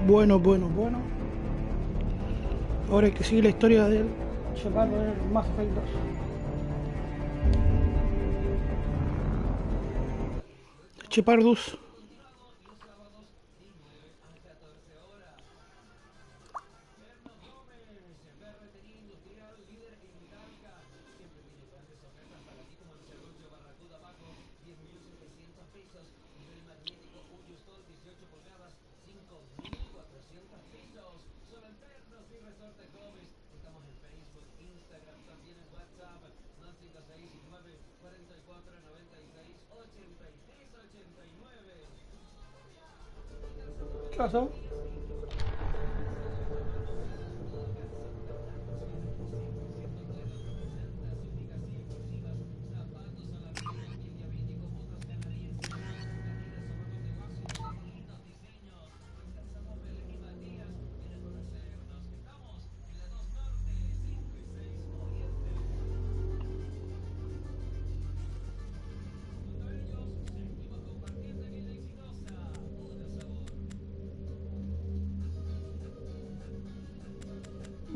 Bueno. Ahora hay que seguir la historia del Shepard del Mass Effect 2. Shepardus. ¿Qué pasó?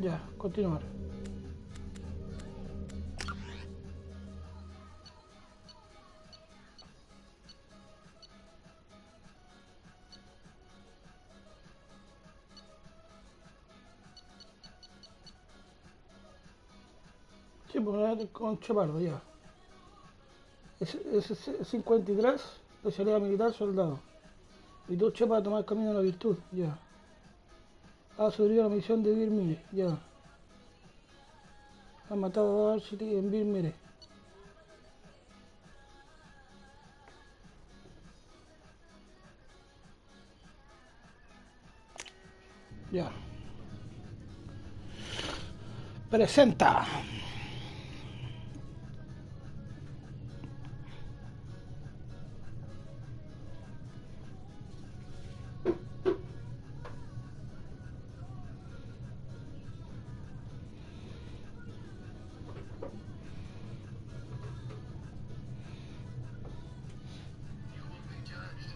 Ya, continuar. Sí, pues con Chepardo, ya. Es 53, especialidad militar, soldado. Y tú, Chepa, tomar el camino de la virtud, ya. Ha sobrevivido a la misión de Birmire, ya. Ha matado a Archity en Birmire. Ya. Presenta.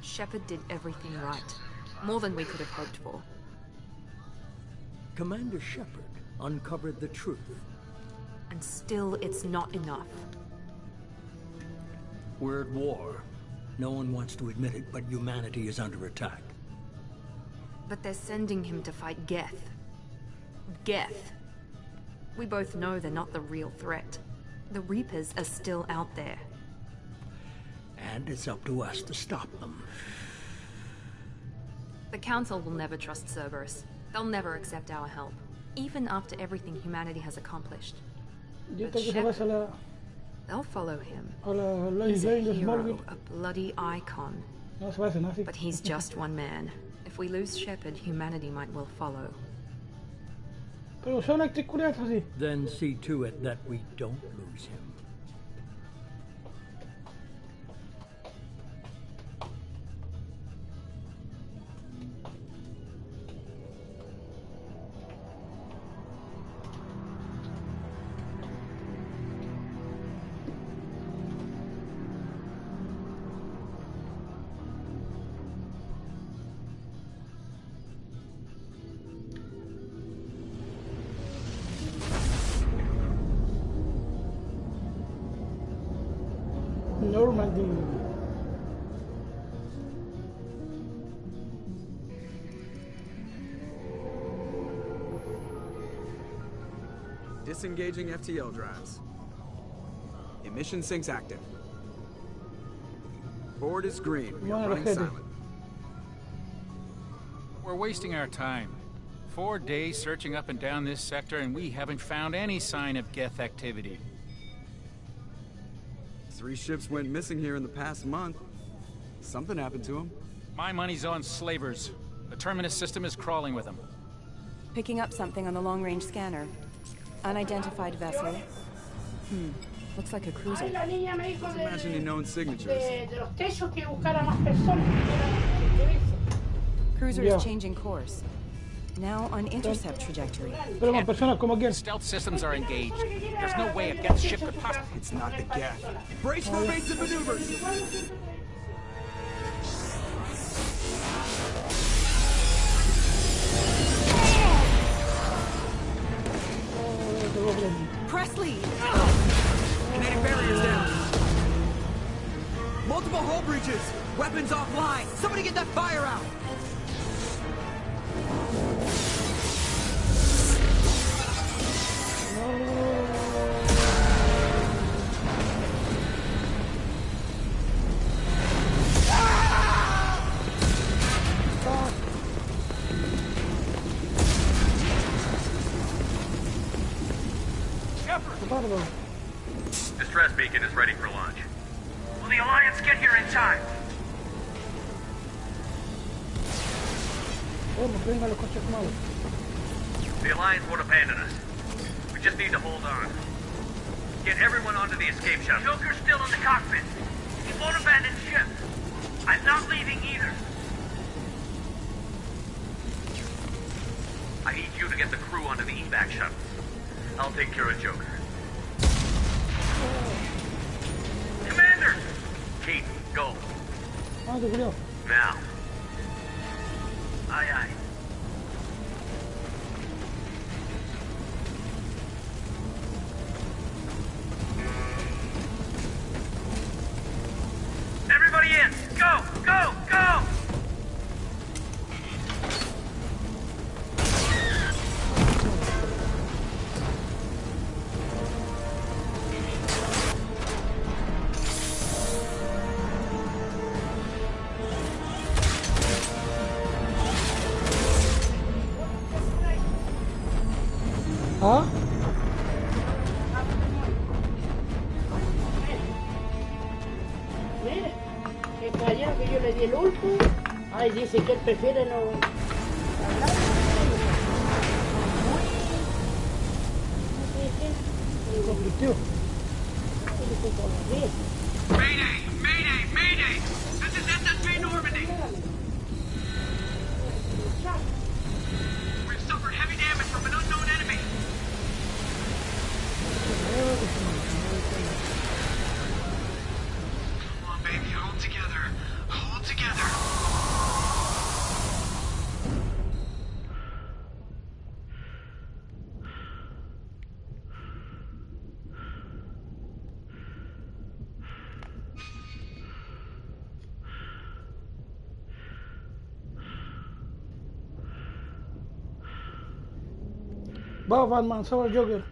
Shepard did everything right. More than we could have hoped for. Commander Shepard uncovered the truth. And still, it's not enough. We're at war. No one wants to admit it, but humanity is under attack. But they're sending him to fight Geth. Geth. We both know they're not the real threat. The Reapers are still out there. And it's up to us to stop them. The Council will never trust Cerberus. They'll never accept our help, even after everything humanity has accomplished. But Shepard, they'll follow him. He's a hero, a bloody icon. But he's just one man. If we lose Shepard, humanity might well follow. Then see to it that we don't lose him. Normandy. Disengaging FTL drives. Emission sinks active. Board is green. We are running silent. We're wasting our time. 4 days searching up and down this sector, and we haven't found any sign of Geth activity. 3 ships went missing here in the past month. Something happened to them. My money's on slavers. The Terminus system is crawling with them. Picking up something on the long-range scanner. Unidentified vessel. Looks like a cruiser. Let's imagine the known signatures. Cruiser is changing course. Now on intercept trajectory. Stealth systems are engaged. There's no way a Geth ship could possibly... It's not the Geth. Brace for evasive maneuvers! hull breaches! Weapons offline! Somebody get that fire out! Distress beacon is ready for launch. Will the Alliance get here in time? The Alliance won't abandon us. We just need to hold on. Get everyone onto the escape shuttle. Joker's still in the cockpit. He won't abandon ship. I'm not leaving either. I need you to get the crew onto the evac shuttle. I'll take care of Joker. Commander! Keith, go. Now. Aye, aye. Everybody in! Go! Go! Go! ¿Ah? Mira, que calla que yo le di el ulti. Ay, dice que él prefiere no hablar. Conflictivo. Mayday! Mayday! Mayday! This is SSB Normandy! We've suffered heavy damage from an unknown enemy. Come on, baby, hold together. Hold together. Vamos, Batman, sobre el Joker.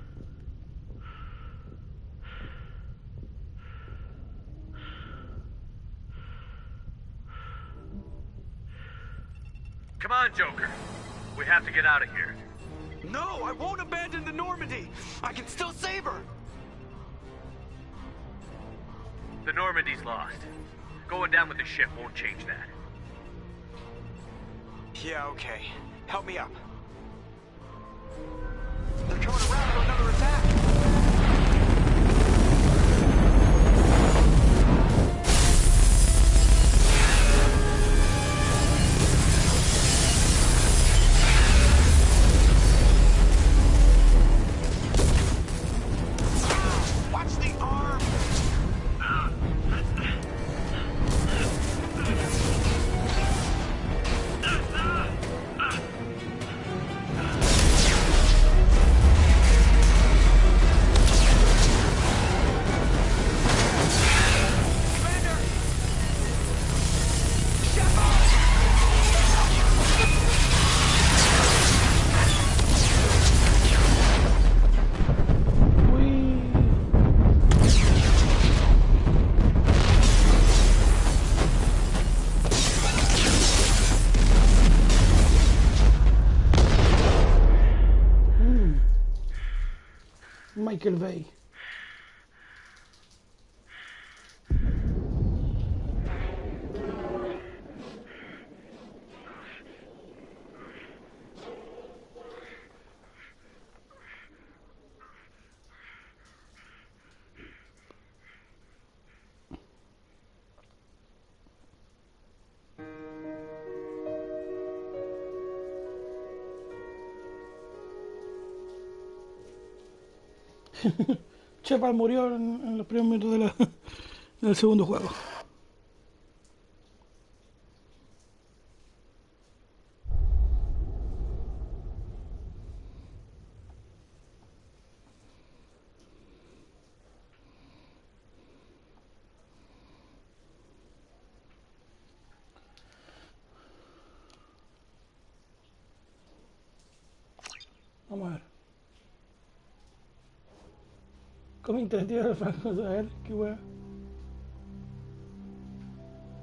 Come on, Joker. We have to get out of here. No, I won't abandon the Normandy! I can still save her! The Normandy's lost. Going down with the ship won't change that. Yeah, okay. Help me up. They're coming around for another attack! Watch the arm! Michael Bay. Shepard murió en los primeros minutos del segundo juego. ¿Cómo interactiva el Franco? A ver, qué wea.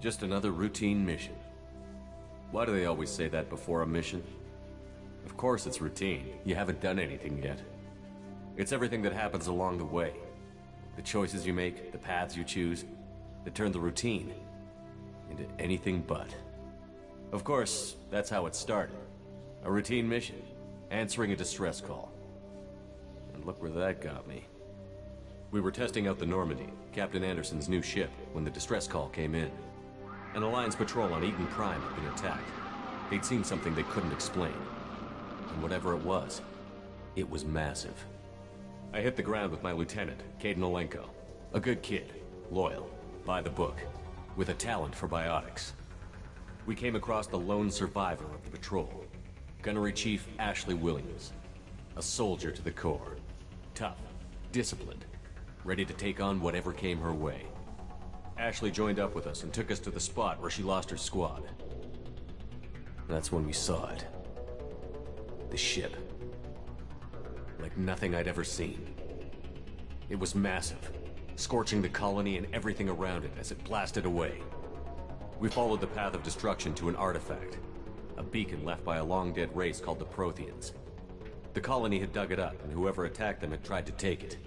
Just another routine mission. Why do they always say that before a mission? Of course it's routine. You haven't done anything yet. It's everything that happens along the way. The choices you make, the paths you choose, that turn the routine into anything but. Of course, that's how it started. A routine mission, answering a distress call. And look where that got me. We were testing out the Normandy, Captain Anderson's new ship, when the distress call came in. An Alliance patrol on Eden Prime had been attacked. They'd seen something they couldn't explain. And whatever it was massive. I hit the ground with my lieutenant, Caden Olenko. A good kid, loyal, by the book, with a talent for biotics. We came across the lone survivor of the patrol, Gunnery Chief Ashley Williams. A soldier to the core. Tough, disciplined, ready to take on whatever came her way. Ashley joined up with us and took us to the spot where she lost her squad. That's when we saw it. The ship. Like nothing I'd ever seen. It was massive, scorching the colony and everything around it as it blasted away. We followed the path of destruction to an artifact, a beacon left by a long-dead race called the Protheans. The colony had dug it up, and whoever attacked them had tried to take it.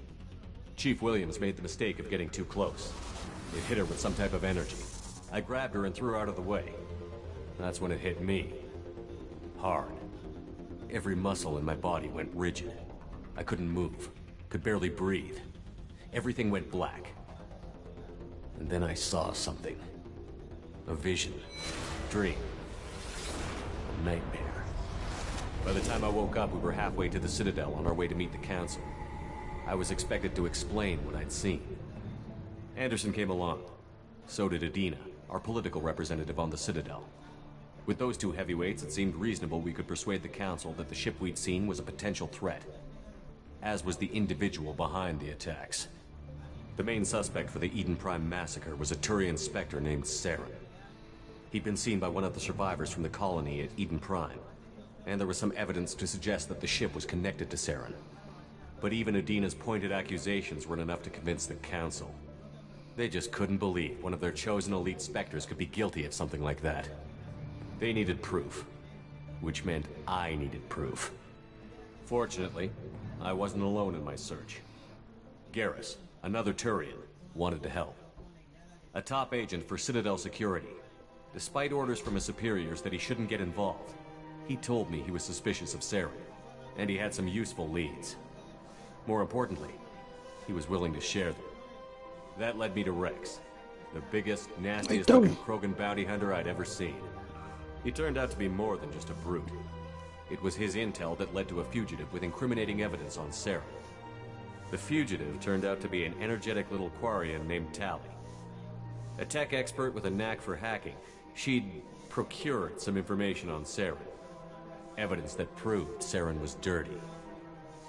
Chief Williams made the mistake of getting too close. It hit her with some type of energy. I grabbed her and threw her out of the way. That's when it hit me. Hard. Every muscle in my body went rigid. I couldn't move, could barely breathe. Everything went black. And then I saw something. A vision. Dream. A nightmare. By the time I woke up, we were halfway to the Citadel on our way to meet the Council. I was expected to explain what I'd seen. Anderson came along. So did Adina, our political representative on the Citadel. With those two heavyweights, it seemed reasonable we could persuade the Council that the ship we'd seen was a potential threat. As was the individual behind the attacks. The main suspect for the Eden Prime massacre was a Turian Spectre named Saren. He'd been seen by one of the survivors from the colony at Eden Prime, and there was some evidence to suggest that the ship was connected to Saren. But even Adina's pointed accusations weren't enough to convince the Council. They just couldn't believe one of their chosen elite Spectres could be guilty of something like that. They needed proof, which meant I needed proof. Fortunately, I wasn't alone in my search. Garrus, another Turian, wanted to help. A top agent for Citadel Security. Despite orders from his superiors that he shouldn't get involved, he told me he was suspicious of Saren, and he had some useful leads. More importantly, he was willing to share them. That led me to Rex, the biggest, nastiest looking Krogan bounty hunter I'd ever seen. He turned out to be more than just a brute. It was his intel that led to a fugitive with incriminating evidence on Saren. The fugitive turned out to be an energetic little Quarian named Tally. A tech expert with a knack for hacking, she'd procured some information on Saren. Evidence that proved Saren was dirty.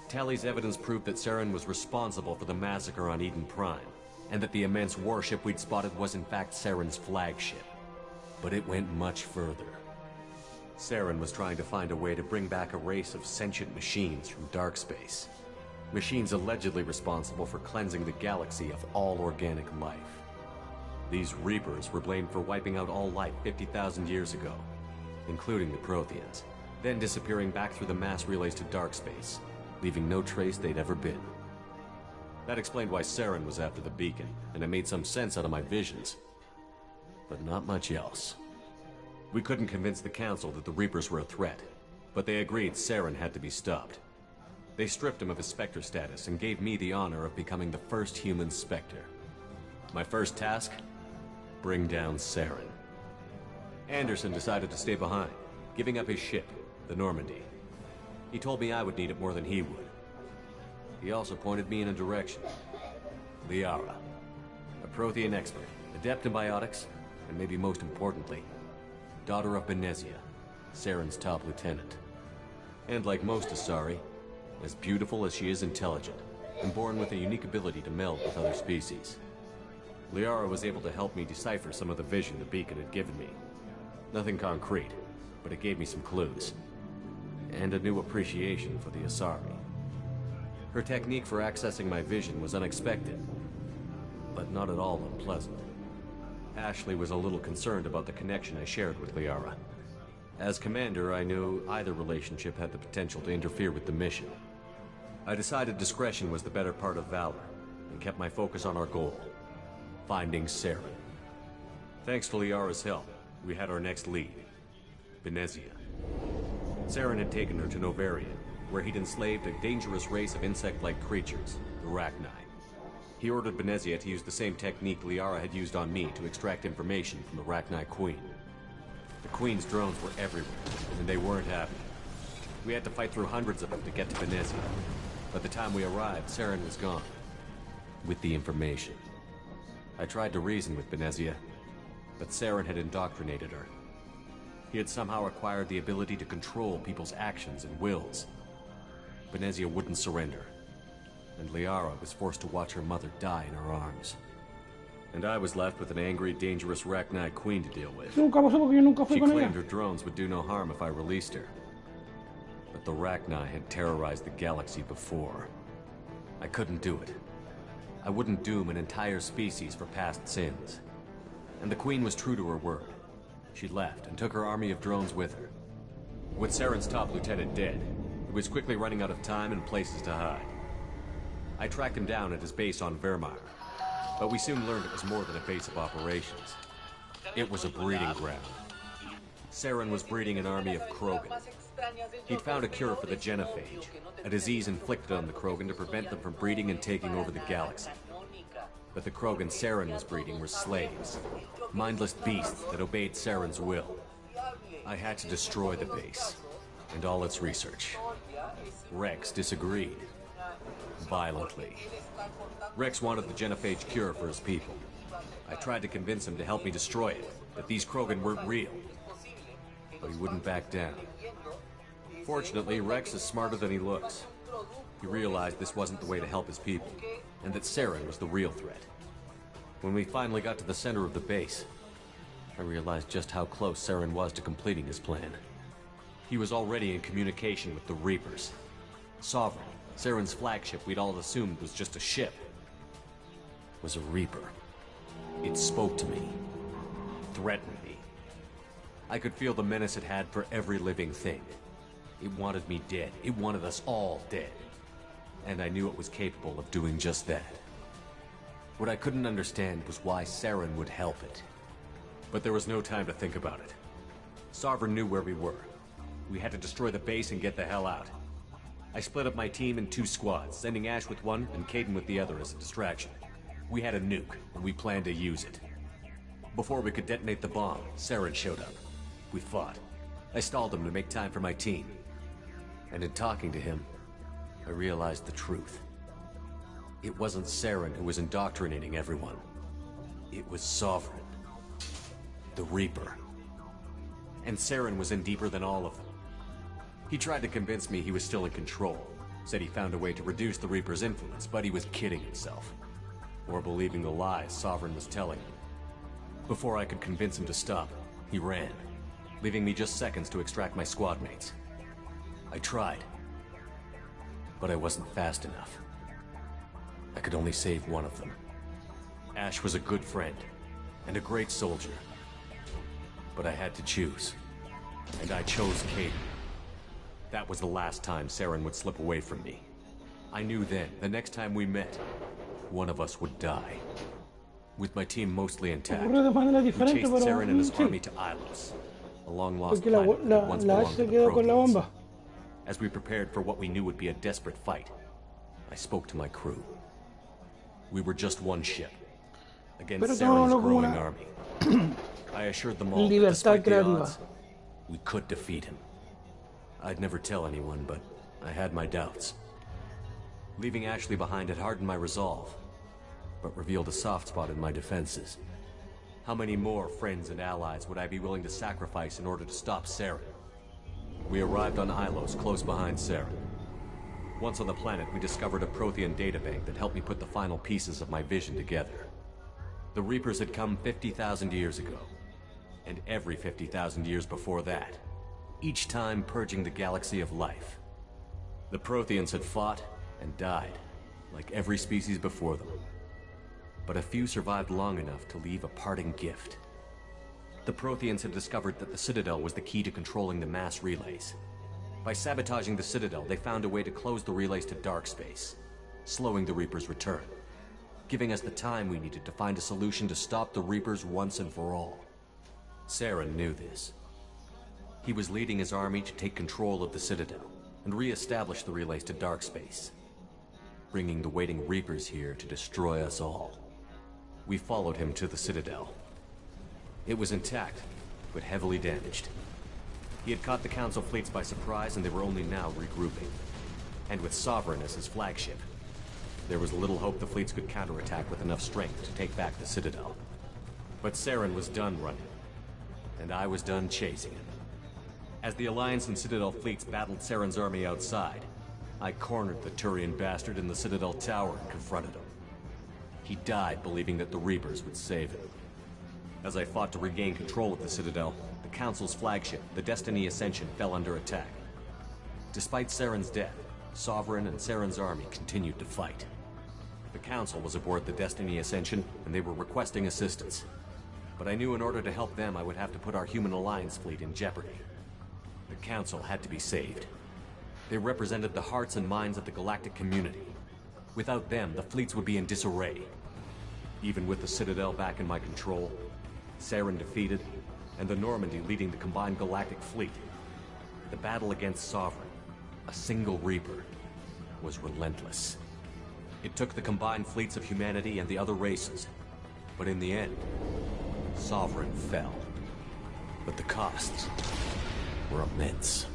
Tally's evidence proved that Saren was responsible for the massacre on Eden Prime, and that the immense warship we'd spotted was in fact Saren's flagship. But it went much further. Saren was trying to find a way to bring back a race of sentient machines from dark space. Machines allegedly responsible for cleansing the galaxy of all organic life. These Reapers were blamed for wiping out all life 50,000 years ago, including the Protheans, then disappearing back through the mass relays to dark space, leaving no trace they'd ever been. That explained why Saren was after the beacon, and it made some sense out of my visions. But not much else. We couldn't convince the Council that the Reapers were a threat, but they agreed Saren had to be stopped. They stripped him of his Spectre status and gave me the honor of becoming the first human Spectre. My first task? Bring down Saren. Anderson decided to stay behind, giving up his ship, the Normandy. He told me I would need it more than he would. He also pointed me in a direction. Liara, a Prothean expert, adept in biotics, and maybe most importantly, daughter of Benezia, Saren's top lieutenant. And like most Asari, as beautiful as she is intelligent, and born with a unique ability to meld with other species. Liara was able to help me decipher some of the vision the beacon had given me. Nothing concrete, but it gave me some clues. And a new appreciation for the Asari. Her technique for accessing my vision was unexpected, but not at all unpleasant. Ashley was a little concerned about the connection I shared with Liara. As commander, I knew either relationship had the potential to interfere with the mission. I decided discretion was the better part of valor, and kept my focus on our goal, finding Saren. Thanks to Liara's help, we had our next lead, Benezia. Saren had taken her to Novaria, where he'd enslaved a dangerous race of insect-like creatures, the Rachni. He ordered Benezia to use the same technique Liara had used on me to extract information from the Rachni Queen. The Queen's drones were everywhere, and they weren't happy. We had to fight through hundreds of them to get to Benezia. By the time we arrived, Saren was gone, with the information. I tried to reason with Benezia, but Saren had indoctrinated her. He had somehow acquired the ability to control people's actions and wills. Benezia wouldn't surrender, and Liara was forced to watch her mother die in her arms. And I was left with an angry, dangerous Rachni Queen to deal with. She claimed her drones would do no harm if I released her. But the Rachni had terrorized the galaxy before. I couldn't do it. I wouldn't doom an entire species for past sins. And the Queen was true to her word. She left and took her army of drones with her. With Saren's top lieutenant dead, he was quickly running out of time and places to hide. I tracked him down at his base on Vermeer, but we soon learned it was more than a base of operations. It was a breeding ground. Saren was breeding an army of Krogan. He'd found a cure for the genophage, a disease inflicted on the Krogan to prevent them from breeding and taking over the galaxy. But the Krogan Saren was breeding were slaves, mindless beasts that obeyed Saren's will. I had to destroy the base, and all its research. Rex disagreed. Violently. Rex wanted the genophage cure for his people. I tried to convince him to help me destroy it, that these Krogan weren't real. But he wouldn't back down. Fortunately, Rex is smarter than he looks. He realized this wasn't the way to help his people, and that Saren was the real threat. When we finally got to the center of the base, I realized just how close Saren was to completing his plan. He was already in communication with the Reapers. Sovereign, Saren's flagship we'd all assumed was just a ship, was a Reaper. It spoke to me, threatened me. I could feel the menace it had for every living thing. It wanted me dead. It wanted us all dead. And I knew it was capable of doing just that. What I couldn't understand was why Saren would help it. But there was no time to think about it. Sovereign knew where we were. We had to destroy the base and get the hell out. I split up my team in 2 squads, sending Ash with one and Caden with the other as a distraction. We had a nuke, and we planned to use it. Before we could detonate the bomb, Saren showed up. We fought. I stalled him to make time for my team. And in talking to him, I realized the truth. It wasn't Saren who was indoctrinating everyone. It was Sovereign. The Reaper. And Saren was in deeper than all of them. He tried to convince me he was still in control. Said he found a way to reduce the Reaper's influence, but he was kidding himself. Or believing the lies Sovereign was telling him. Before I could convince him to stop, he ran, leaving me just seconds to extract my squad mates. I tried, but I wasn't fast enough. I could only save one of them. Ash was a good friend, and a great soldier. But I had to choose, and I chose Caden. That was the last time Saren would slip away from me. I knew then, the next time we met, one of us would die. With my team mostly intact, we chased Saren and his army to Ilos, a long-lost planet that once belonged to the Protheans. As we prepared for what we knew would be a desperate fight, I spoke to my crew. We were just one ship, against Saren's growing army. I assured them all, despite the odds, we could defeat him. I'd never tell anyone, but I had my doubts. Leaving Ashley behind had hardened my resolve, but revealed a soft spot in my defenses. How many more friends and allies would I be willing to sacrifice in order to stop Saren? We arrived on Ilos, close behind Saren. Once on the planet, we discovered a Prothean databank that helped me put the final pieces of my vision together. The Reapers had come 50,000 years ago, and every 50,000 years before that, each time purging the galaxy of life. The Protheans had fought, and died, like every species before them. But a few survived long enough to leave a parting gift. The Protheans had discovered that the Citadel was the key to controlling the mass relays. By sabotaging the Citadel, they found a way to close the relays to dark space, slowing the Reapers' return, giving us the time we needed to find a solution to stop the Reapers once and for all. Saren knew this. He was leading his army to take control of the Citadel and re-establish the relays to dark space, bringing the waiting Reapers here to destroy us all. We followed him to the Citadel. It was intact, but heavily damaged. He had caught the Council fleets by surprise, and they were only now regrouping. And with Sovereign as his flagship, there was little hope the fleets could counterattack with enough strength to take back the Citadel. But Saren was done running, and I was done chasing him. As the Alliance and Citadel fleets battled Saren's army outside, I cornered the Turian bastard in the Citadel tower and confronted him. He died believing that the Reapers would save him. As I fought to regain control of the Citadel, the Council's flagship, the Destiny Ascension, fell under attack. Despite Saren's death, Sovereign and Saren's army continued to fight. The Council was aboard the Destiny Ascension, and they were requesting assistance. But I knew in order to help them, I would have to put our Human Alliance fleet in jeopardy. The Council had to be saved. They represented the hearts and minds of the galactic community. Without them, the fleets would be in disarray. Even with the Citadel back in my control, Saren defeated, and the Normandy leading the combined galactic fleet, the battle against Sovereign, a single Reaper, was relentless. It took the combined fleets of humanity and the other races, but in the end, Sovereign fell. But the costs were immense.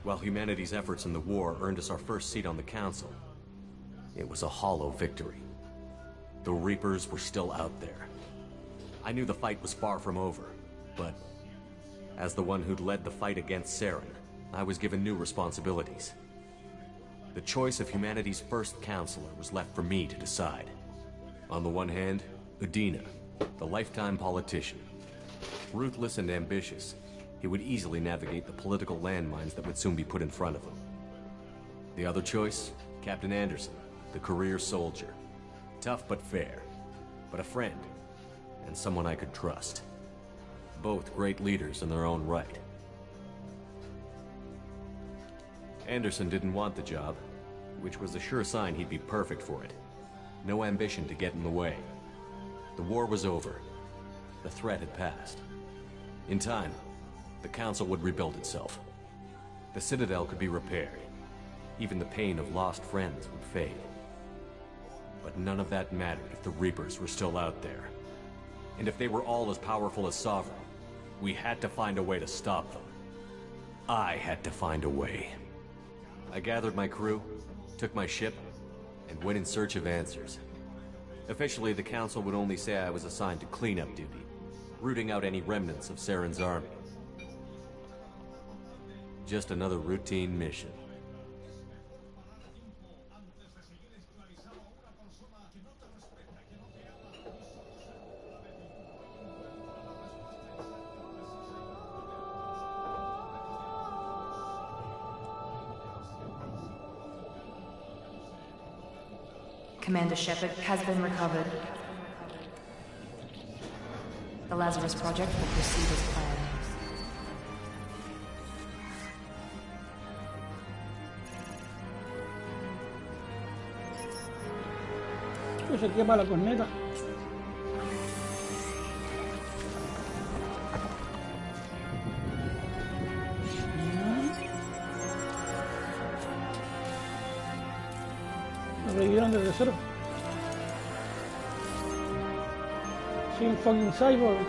While humanity's efforts in the war earned us our first seat on the Council, it was a hollow victory. The Reapers were still out there. I knew the fight was far from over, but as the one who'd led the fight against Saren, I was given new responsibilities. The choice of humanity's first counselor was left for me to decide. On the one hand, Udina, the lifetime politician. Ruthless and ambitious, he would easily navigate the political landmines that would soon be put in front of him. The other choice, Captain Anderson, the career soldier. Tough but fair, but a friend, and someone I could trust. Both great leaders in their own right. Anderson didn't want the job, which was a sure sign he'd be perfect for it. No ambition to get in the way. The war was over. The threat had passed. In time, the Council would rebuild itself. The Citadel could be repaired. Even the pain of lost friends would fade. But none of that mattered if the Reapers were still out there. And if they were all as powerful as Sovereign, we had to find a way to stop them. I had to find a way. I gathered my crew, took my ship, and went in search of answers. Officially, the Council would only say I was assigned to cleanup duty, rooting out any remnants of Saren's army. Just another routine mission. Commander Shepard has been recovered. The Lazarus Project will proceed as planned. Se quema la corneta. Lo revivieron desde cero. Sin fucking cyborg.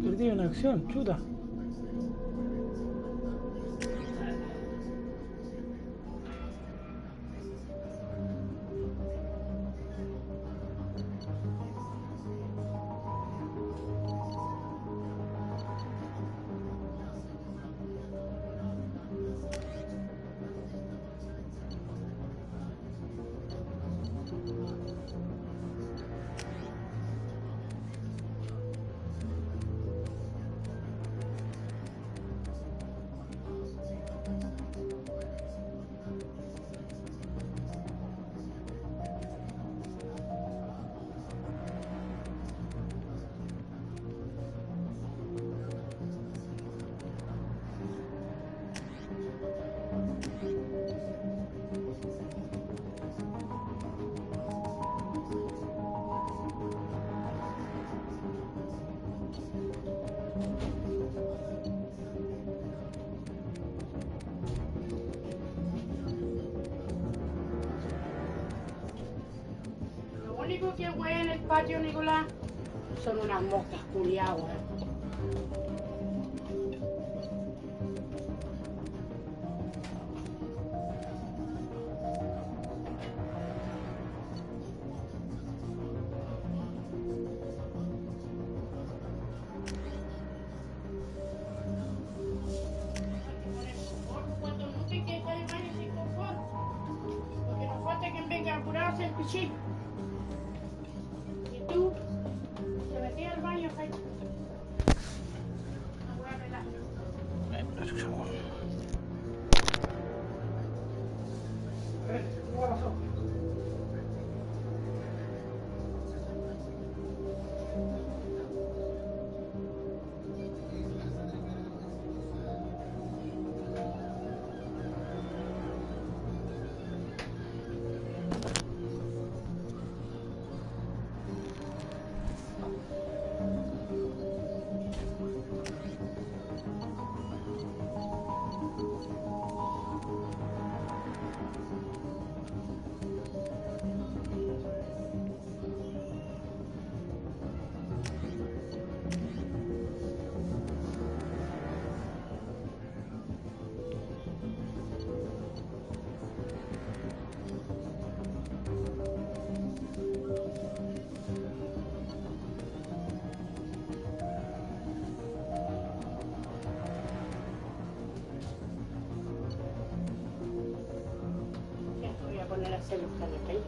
Perdí una acción, chuta. único que huele en el patio, Nicolás, son unas moscas culiadas. Cuando noten que está el baño sin confort, porque nos falta que venga a apurarse el pichín. Y tú, te metí al baño, Jaime. No voy a arreglar. ¿Cómo pasó? Poner a hacer los canapés.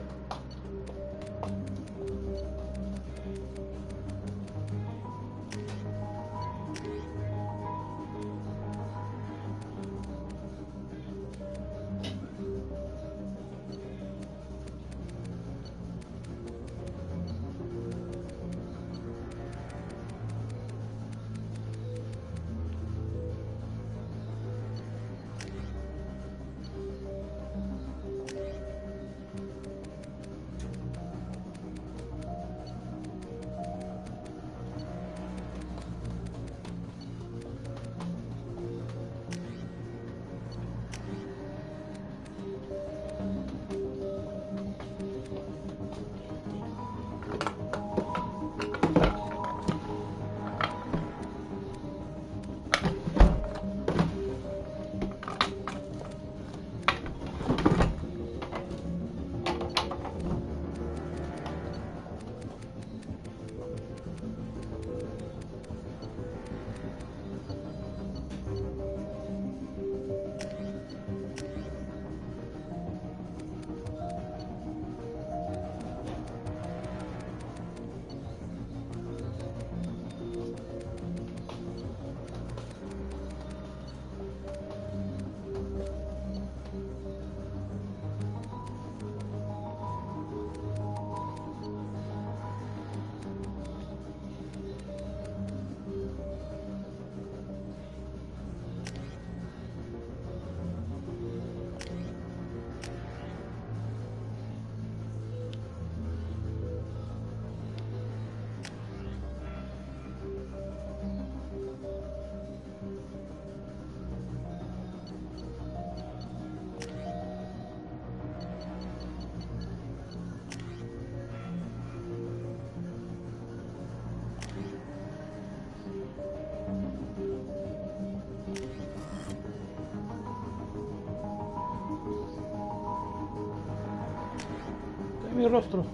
Mi rostro.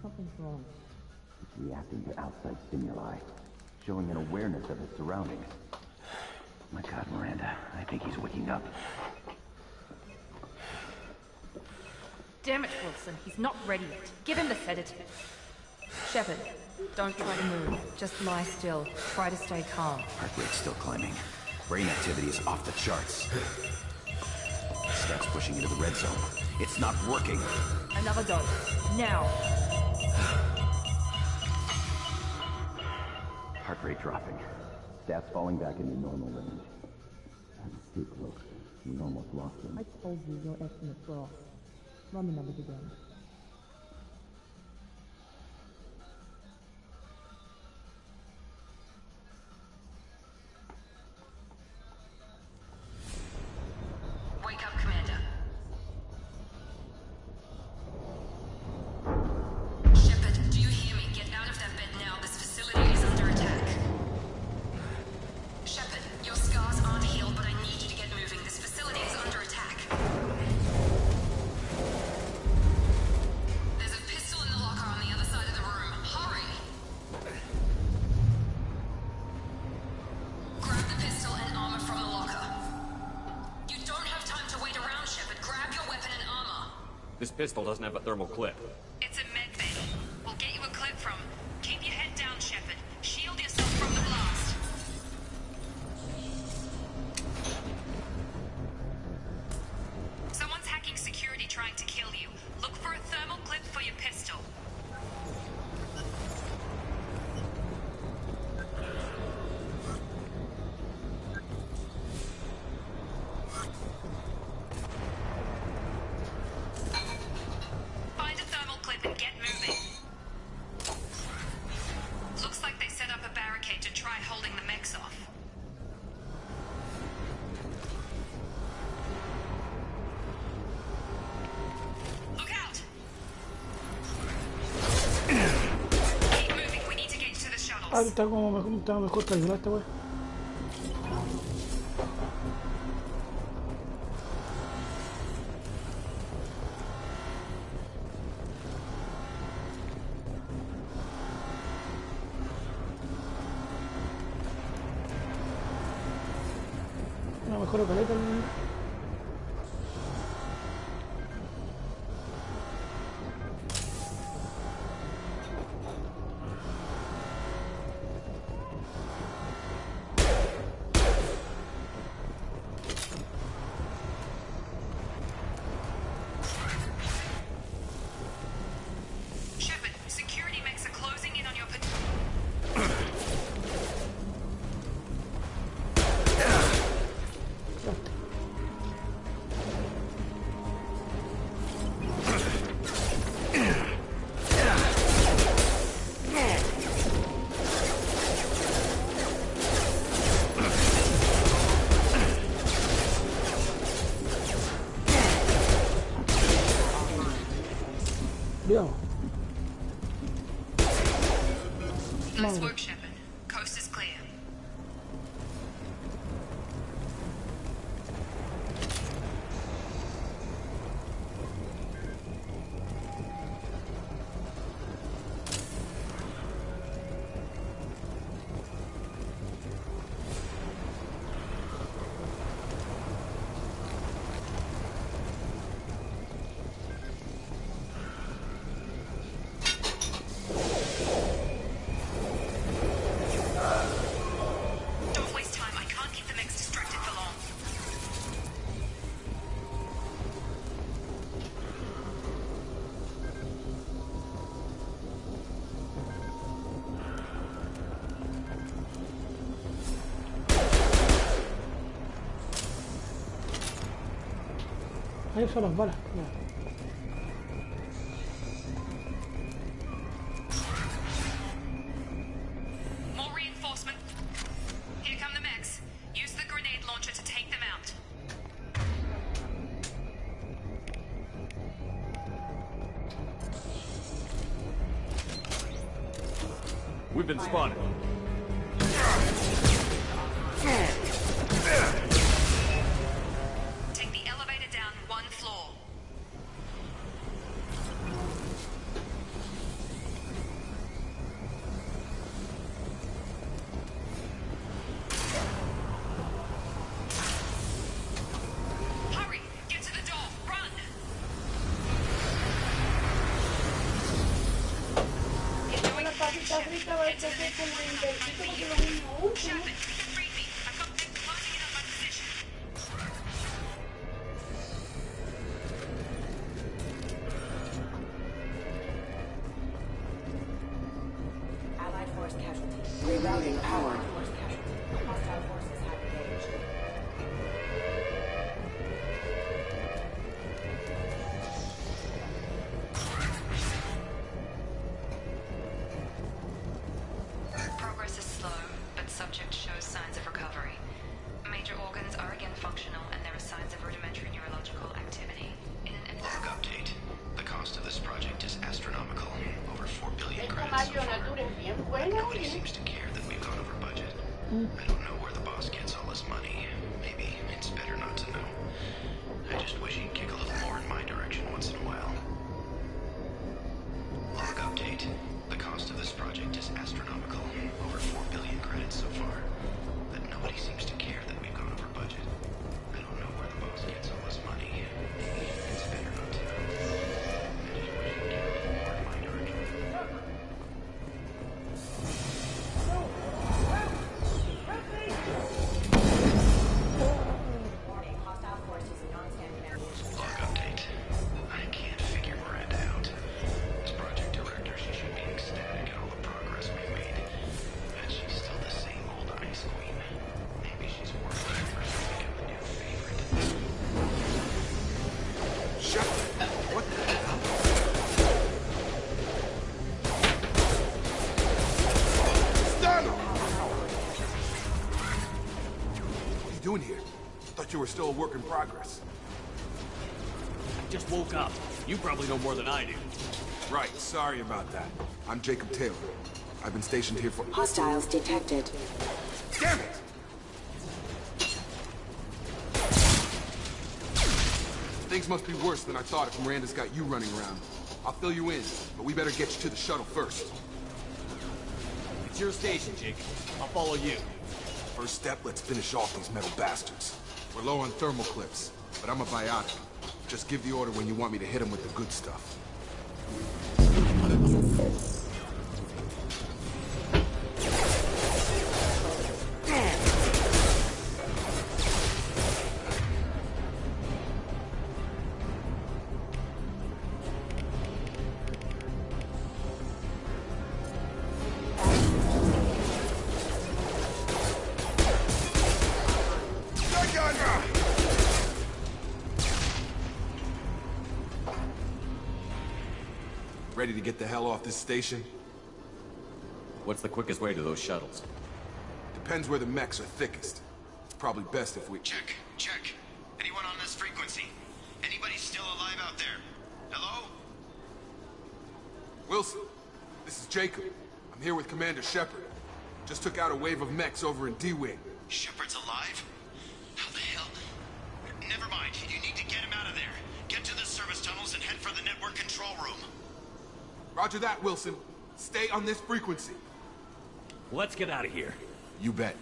Something's wrong. It's reacting to outside stimuli, showing an awareness of his surroundings. My God, Miranda, I think he's waking up. Damn it, Wilson. He's not ready yet. Give him the sedative. Shepard, don't try to move. Just lie still. Try to stay calm. Heart rate's still climbing. Brain activity is off the charts. Steps pushing into the red zone. It's not working. Another dose. Now. Heart rate dropping. Stats falling back into normal range. That's too close. We almost lost him. I told you your estimate's were off. Run the numbers again. This pistol doesn't have a thermal clip. It's a med bay. We'll get you a clip from. Keep your head down, Shepard. Shield yourself from the blast. Someone's hacking security trying to kill you. Look for a thermal clip for your pistol. Find a thermal clip and get moving. Looks like they set up a barricade to try holding the mechs off. Look out! Keep moving, we need to get to the shuttles. Ah, está mejor calculado este wey. Una mejor caleta. Shepard, security mechs are closing in on your Bien. Nice work, Shepard. Coast is clear. Don't waste time. I can't keep the mechs distracted for long. Ahí son las balas. Ya. More reinforcement. Here come the mechs. Use the grenade launcher to take them out. We've been spotted. Take the elevator down one floor. Hurry! Get to the door! Run! La papita frita va a ser como inversito porque lo mismo último. Shepard, free me. I've got them closing in on my position. Allied force casualty. Rerouting Allied force casualty. Hostile forces have engaged. Progress is slow, but subject shows signs of recovery. Major organs are again functional, and there are signs of rudimentary neurological activity. In an Log update. The cost of this project is astronomical. Over 4 billion Esta credits so far. marionatura es bien buena, Nobody ¿sí? seems to care that we've gone over budget. I don't know where the boss gets all his money. Maybe it's better not to know. I just wish he'd kick a little more in my direction once in a while. Log update. The cost of this project is astronomical. Over 4 billion credits so far. But nobody seems to care that we've gone over budget. I don't know where the boss gets all his money. Maybe it's better not to know. you were still a work in progress. I just woke up. You probably know more than I do. Right, sorry about that. I'm Jacob Taylor. I've been stationed here for... Hostiles detected. Damn it! Things must be worse than I thought if Miranda's got you running around. I'll fill you in, but we better get you to the shuttle first. It's your station, Jake. I'll follow you. First step, let's finish off these metal bastards. We're low on thermal clips, but I'm a biotic. Just give the order when you want me to hit them with the good stuff. Ready to get the hell off this station? What's the quickest way to those shuttles? Depends where the mechs are thickest. It's probably best if we... Check. Anyone on this frequency? Anybody still alive out there? Hello? Wilson, this is Jacob. I'm here with Commander Shepard. Just took out a wave of mechs over in D-Wing. Shepard's alive? How the hell? Never mind. You need to get him out of there. Get to the service tunnels and head for the network control room. Roger that, Wilson. Stay on this frequency. Let's get out of here. You bet.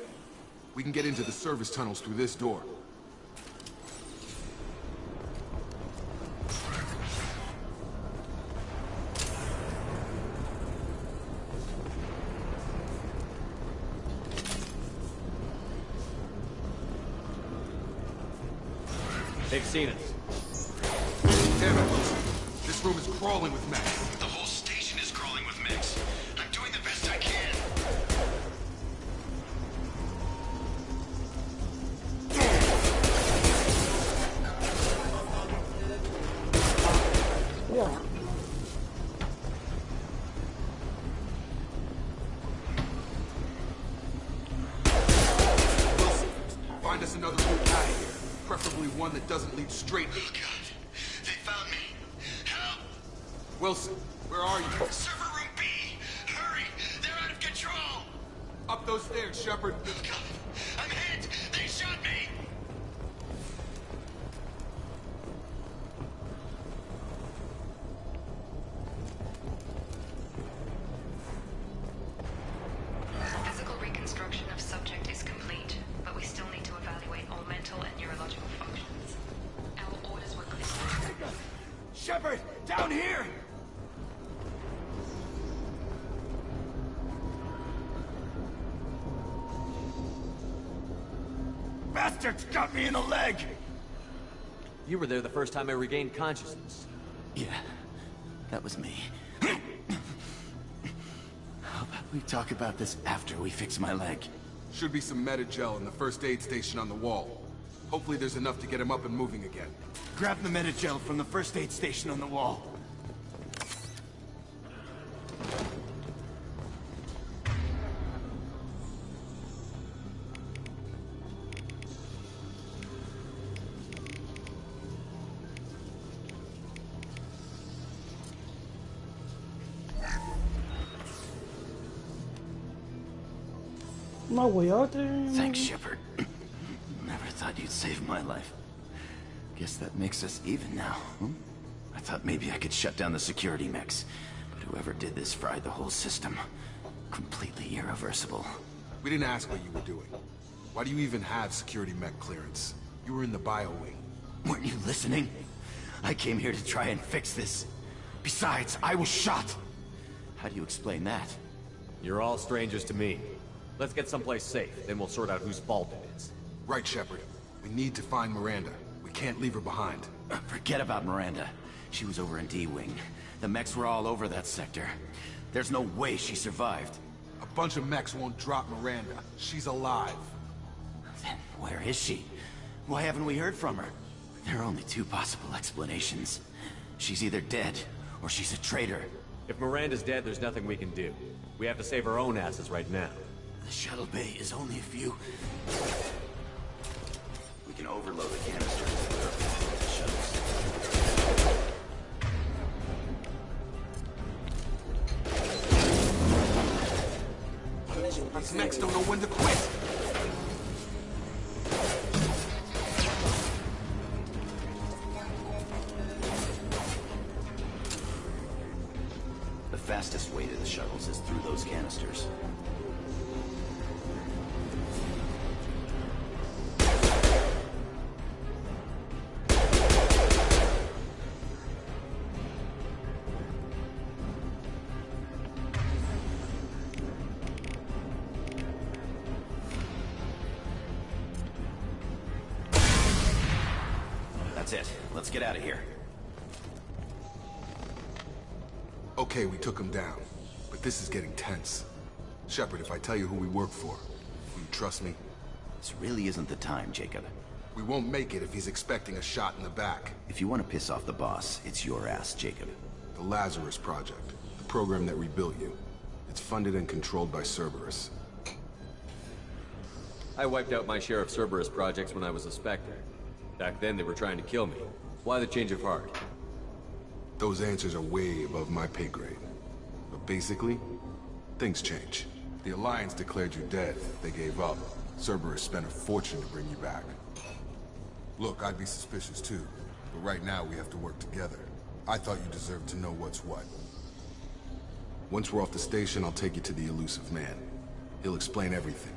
We can get into the service tunnels through this door. They've seen us. Damn it, Wilson. This room is crawling with mechs. The whole station is crawling with mechs. I'm doing the best I can. Yeah. Wilson, find us another route out of here. Preferably one that doesn't lead straight. Oh, God. They found me. Help! Wilson, where are you? Server room B! Hurry! They're out of control! Up those stairs, Shepard. Oh, God. I'm hit! They shot me! Physical reconstruction of subject is complete, but we still need to evaluate all mental and neurological functions. Our orders were clear. Shepard, down here! Bastards got me in the leg! You were there the first time I regained consciousness. Yeah, that was me. How about we talk about this after we fix my leg? Should be some meta-gel in the first aid station on the wall. Hopefully there's enough to get him up and moving again. Grab the meta-gel from the first aid station on the wall. No way out. Thanks, Shepard. Never thought you'd save my life. Guess that makes us even now, huh? I thought maybe I could shut down the security mechs, but whoever did this fried the whole system. Completely irreversible. We didn't ask what you were doing. Why do you even have security mech clearance? You were in the bio wing. Weren't you listening? I came here to try and fix this. Besides, I was shot. How do you explain that? You're all strangers to me. Let's get someplace safe, then we'll sort out whose fault it is. Right, Shepard. We need to find Miranda. We can't leave her behind. Forget about Miranda. She was over in D-Wing. The mechs were all over that sector. There's no way she survived. A bunch of mechs won't drop Miranda. She's alive. Then where is she? Why haven't we heard from her? There are only two possible explanations. She's either dead, or she's a traitor. If Miranda's dead, there's nothing we can do. We have to save our own asses right now. The shuttle bay is only a few... We can overload the canister and clear up the shuttles. These mechs don't know when to quit. The fastest way to the shuttles is through those canisters. That's it. Let's get out of here. Okay, we took him down. But this is getting tense. Shepard, if I tell you who we work for, will you trust me? This really isn't the time, Jacob. We won't make it if he's expecting a shot in the back. If you want to piss off the boss, it's your ass, Jacob. The Lazarus Project. The program that rebuilt you. It's funded and controlled by Cerberus. I wiped out my share of Cerberus projects when I was a Spectre. Back then, they were trying to kill me. Why the change of heart? Those answers are way above my pay grade. But basically, things change. The Alliance declared you dead. They gave up. Cerberus spent a fortune to bring you back. Look, I'd be suspicious too. But right now, we have to work together. I thought you deserved to know what's what. Once we're off the station, I'll take you to the elusive man. He'll explain everything.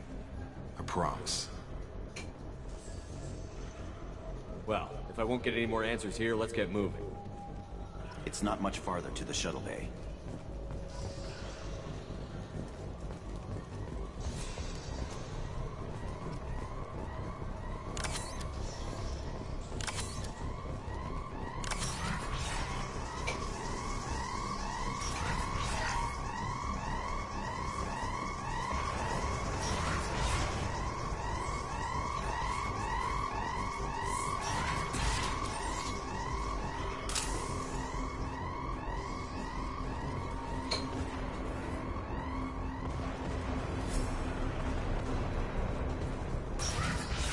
I promise. Well, if I won't get any more answers here, let's get moving. It's not much farther to the shuttle bay.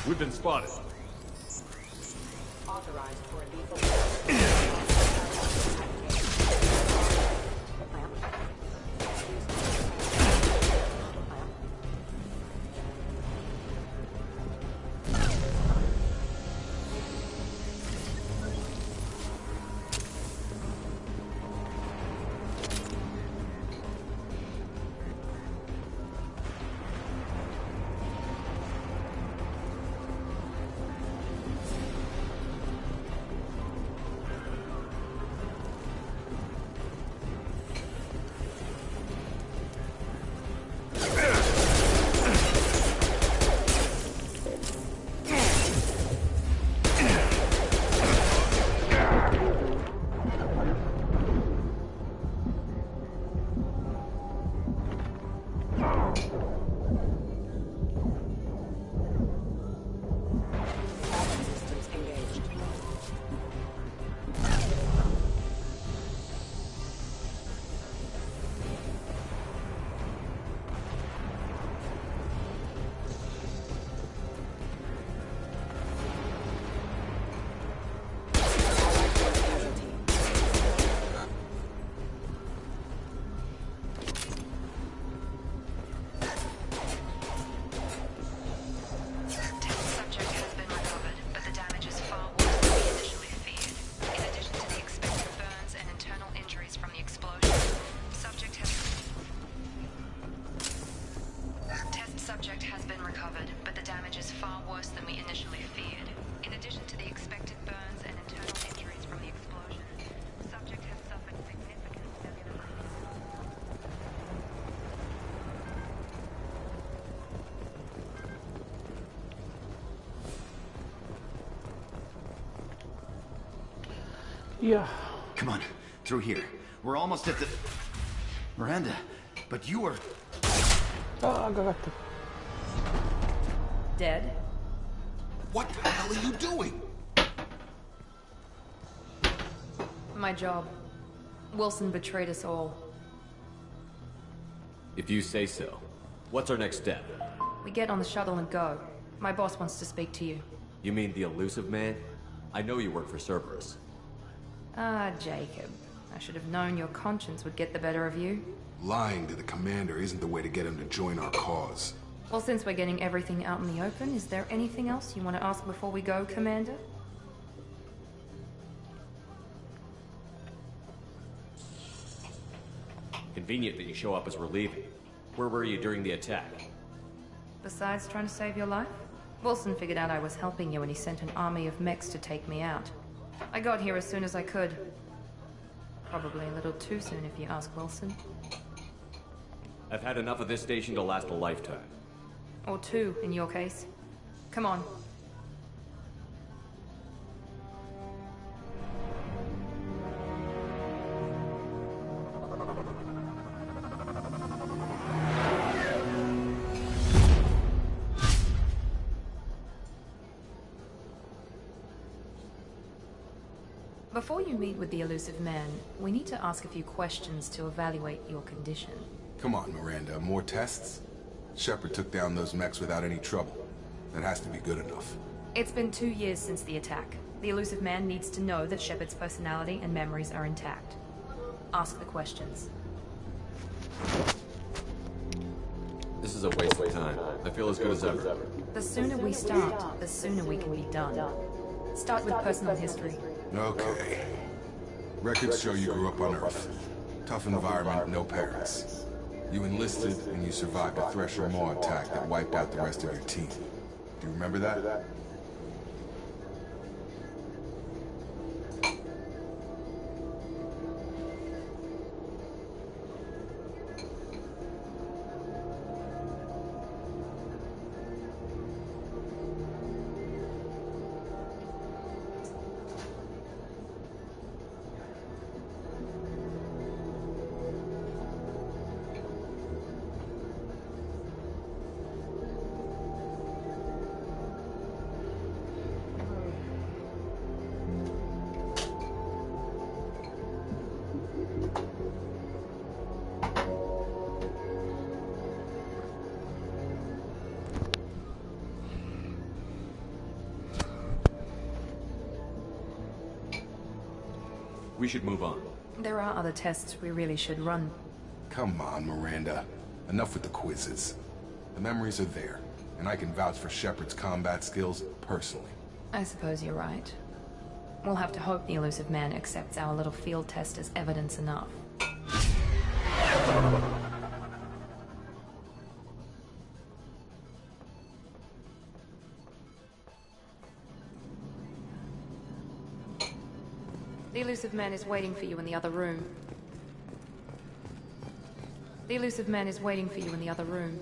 We've been spotted. Authorized for a lethal. Yeah. Come on, through here. We're almost at the... Miranda, but you were... Ah, cagaste. Dead? What the hell are you doing? My job. Wilson betrayed us all. If you say so. What's our next step? We get on the shuttle and go. My boss wants to speak to you. You mean the elusive man? I know you work for Cerberus. Ah, Jacob. I should have known your conscience would get the better of you. Lying to the commander isn't the way to get him to join our cause. Well, since we're getting everything out in the open, is there anything else you want to ask before we go, Commander? Convenient that you show up as we're leaving. Where were you during the attack? Besides trying to save your life? Wilson figured out I was helping you and he sent an army of mechs to take me out. I got here as soon as I could. Probably a little too soon if you ask Wilson. I've had enough of this station to last a lifetime. Or two, in your case. Come on. Before you meet with the elusive man, we need to ask a few questions to evaluate your condition. Come on, Miranda, more tests? Shepard took down those mechs without any trouble. That has to be good enough. It's been 2 years since the attack. The elusive man needs to know that Shepard's personality and memories are intact. Ask the questions. This is a waste of time. I feel as good as ever. The sooner we start, the sooner we can be done. Start with personal history. Okay. Records show you grew up on Earth. Tough environment, no parents. You enlisted and you survived a Thresher Maw attack that wiped out the rest of your team. Do you remember that? We should move on. There are other tests we really should run. Come on, Miranda. Enough with the quizzes. The memories are there, and I can vouch for Shepard's combat skills personally. I suppose you're right. We'll have to hope the elusive man accepts our little field test as evidence enough. The elusive man is waiting for you in the other room. The elusive man is waiting for you in the other room.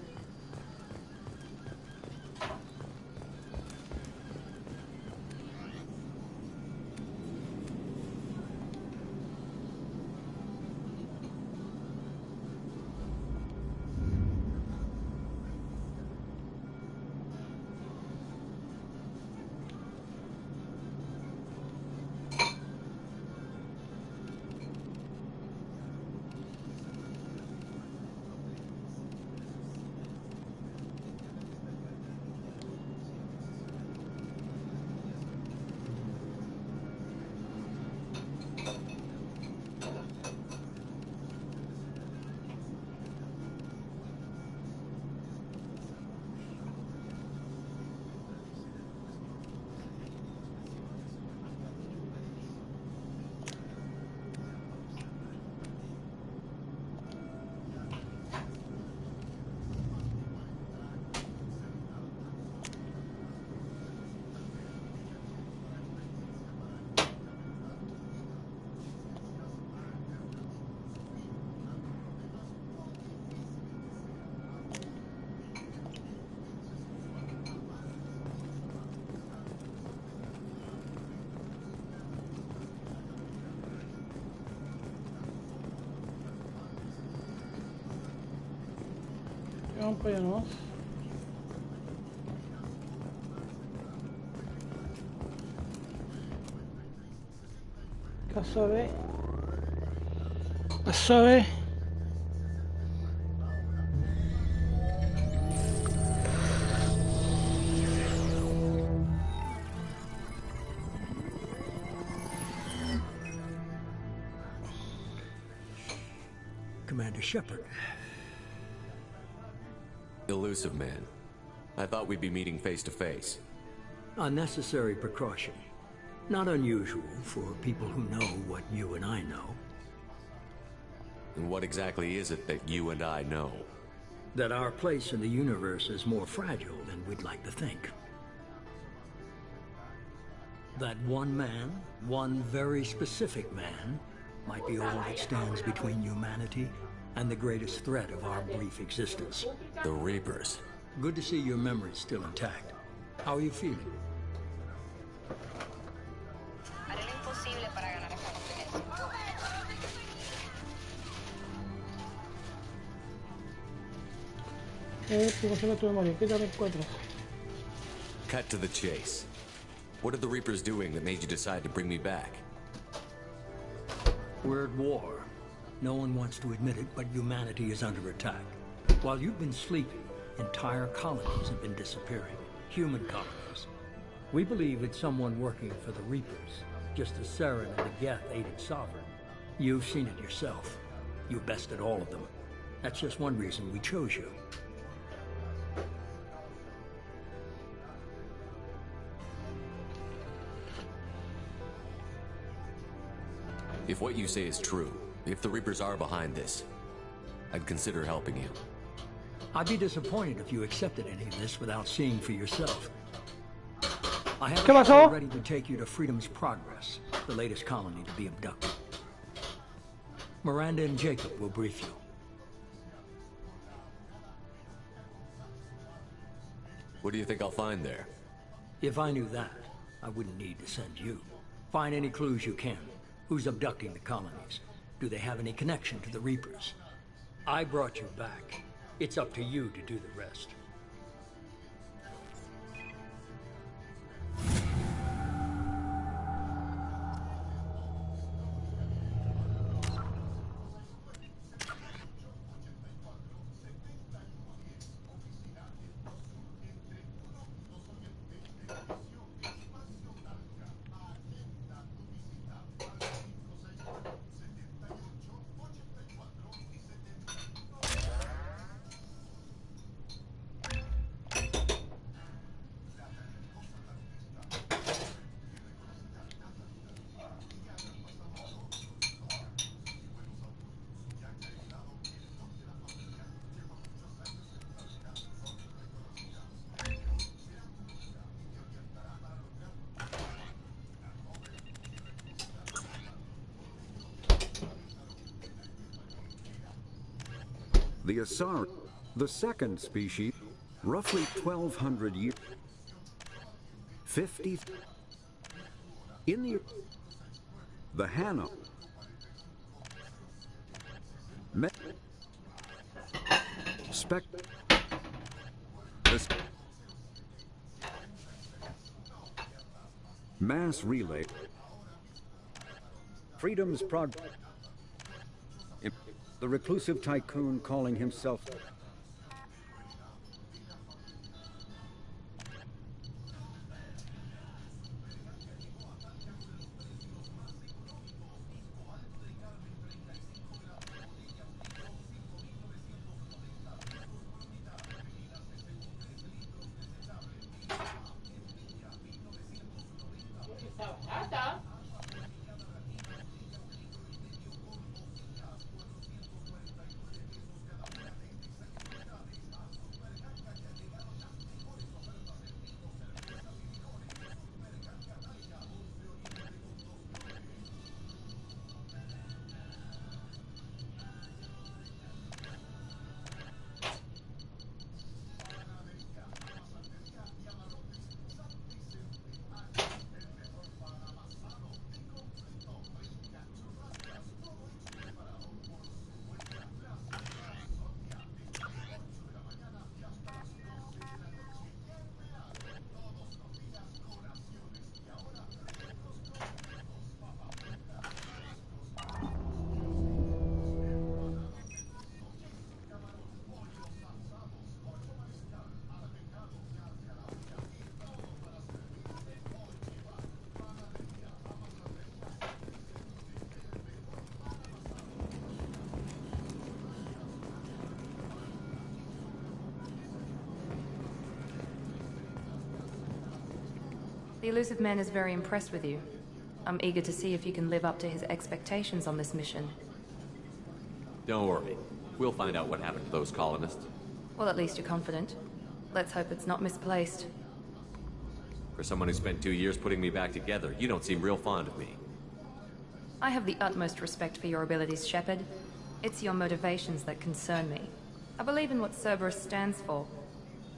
Vamos. Casabe. Commander Shepard. Elusive man. I thought we'd be meeting face to face. A necessary precaution. Not unusual for people who know what you and I know. And what exactly is it that you and I know? That our place in the universe is more fragile than we'd like to think. That one man, one very specific man, might be all that stands between humanity and the greatest threat of our brief existence. The Reapers. Good to see your memory's still intact. How are you feeling? Cut to the chase. What are the Reapers doing that made you decide to bring me back? We're at war. No one wants to admit it, but humanity is under attack. While you've been sleeping, entire colonies have been disappearing. Human colonies. We believe it's someone working for the Reapers, just as Saren and the Geth aided Sovereign. You've seen it yourself. You bested all of them. That's just one reason we chose you. If what you say is true, if the Reapers are behind this, I'd consider helping you. I'd be disappointed if you accepted any of this without seeing for yourself. I have a ship ready to take you to Freedom's Progress, the latest colony to be abducted. Miranda and Jacob will brief you. What do you think I'll find there? If I knew that, I wouldn't need to send you. Find any clues you can. Who's abducting the colonies? Do they have any connection to the Reapers? I brought you back. It's up to you to do the rest. The Asari, the second species, roughly 1,200 years. 50 in the Hana. Mass relay. Freedom's Progress. The reclusive tycoon calling himself The elusive man is very impressed with you. I'm eager to see if you can live up to his expectations on this mission. Don't worry. We'll find out what happened to those colonists. Well, at least you're confident. Let's hope it's not misplaced. For someone who spent 2 years putting me back together, you don't seem real fond of me. I have the utmost respect for your abilities, Shepard. It's your motivations that concern me. I believe in what Cerberus stands for.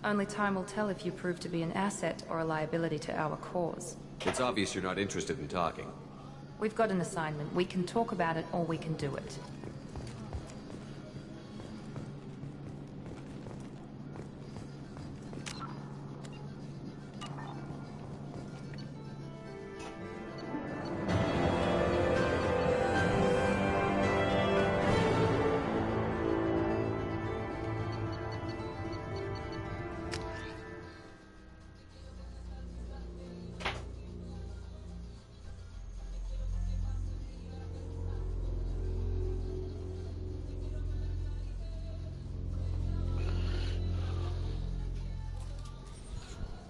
Only time will tell if you prove to be an asset or a liability to our cause. It's obvious you're not interested in talking. We've got an assignment. We can talk about it or we can do it.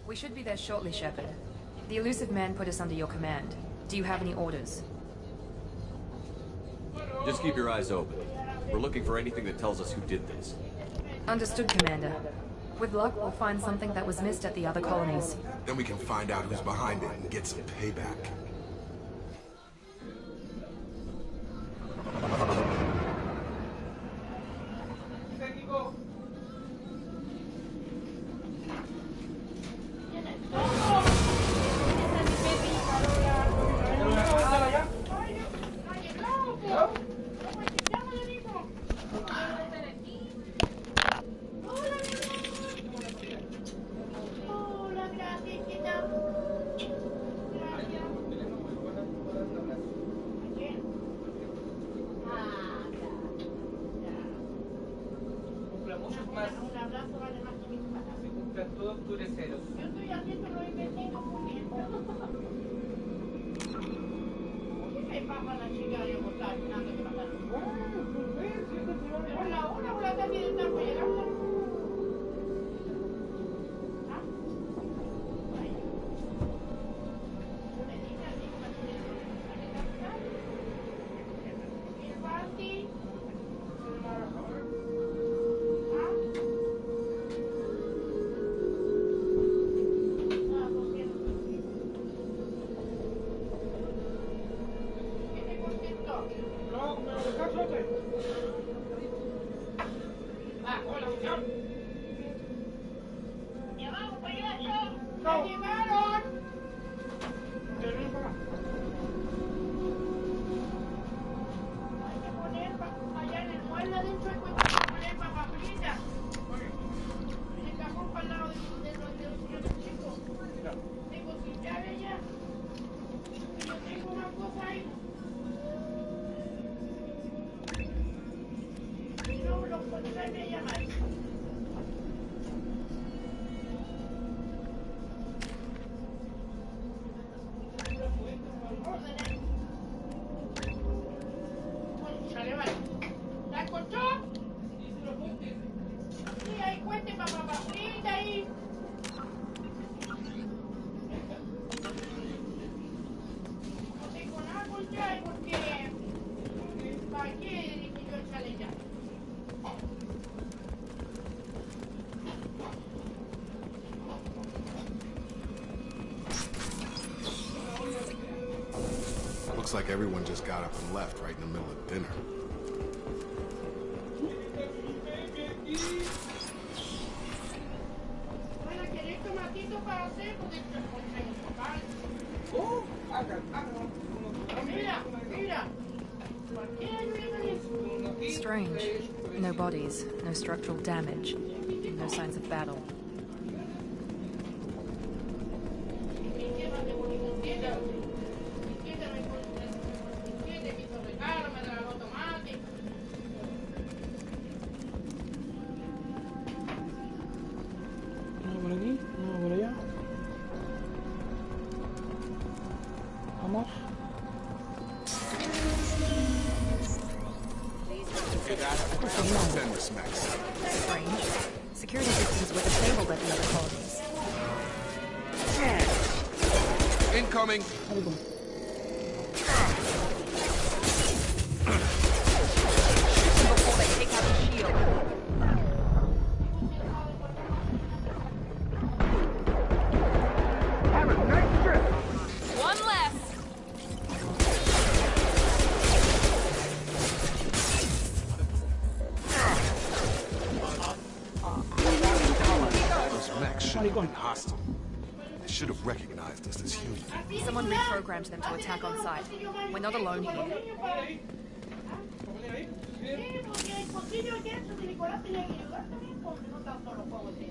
We should be there shortly, Shepard. The elusive man put us under your command. Do you have any orders? Just keep your eyes open. We're looking for anything that tells us who did this. Understood, Commander. With luck, we'll find something that was missed at the other colonies. Then we can find out who's behind it and get some payback. Looks like everyone just got up and left right in the middle of dinner. Strange. No bodies, no structural damage, no signs of battle. Strange. Security systems were disabled at the other colonies. Incoming. Before they take out the shield. Have a nice trip. One less. Those mechs should have been hostile. They should have recognized us as human. Someone reprogrammed them to attack on sight. We're not alone here. Porque el concilio de Nicolás tenía que ayudar también, porque no tan solo juego de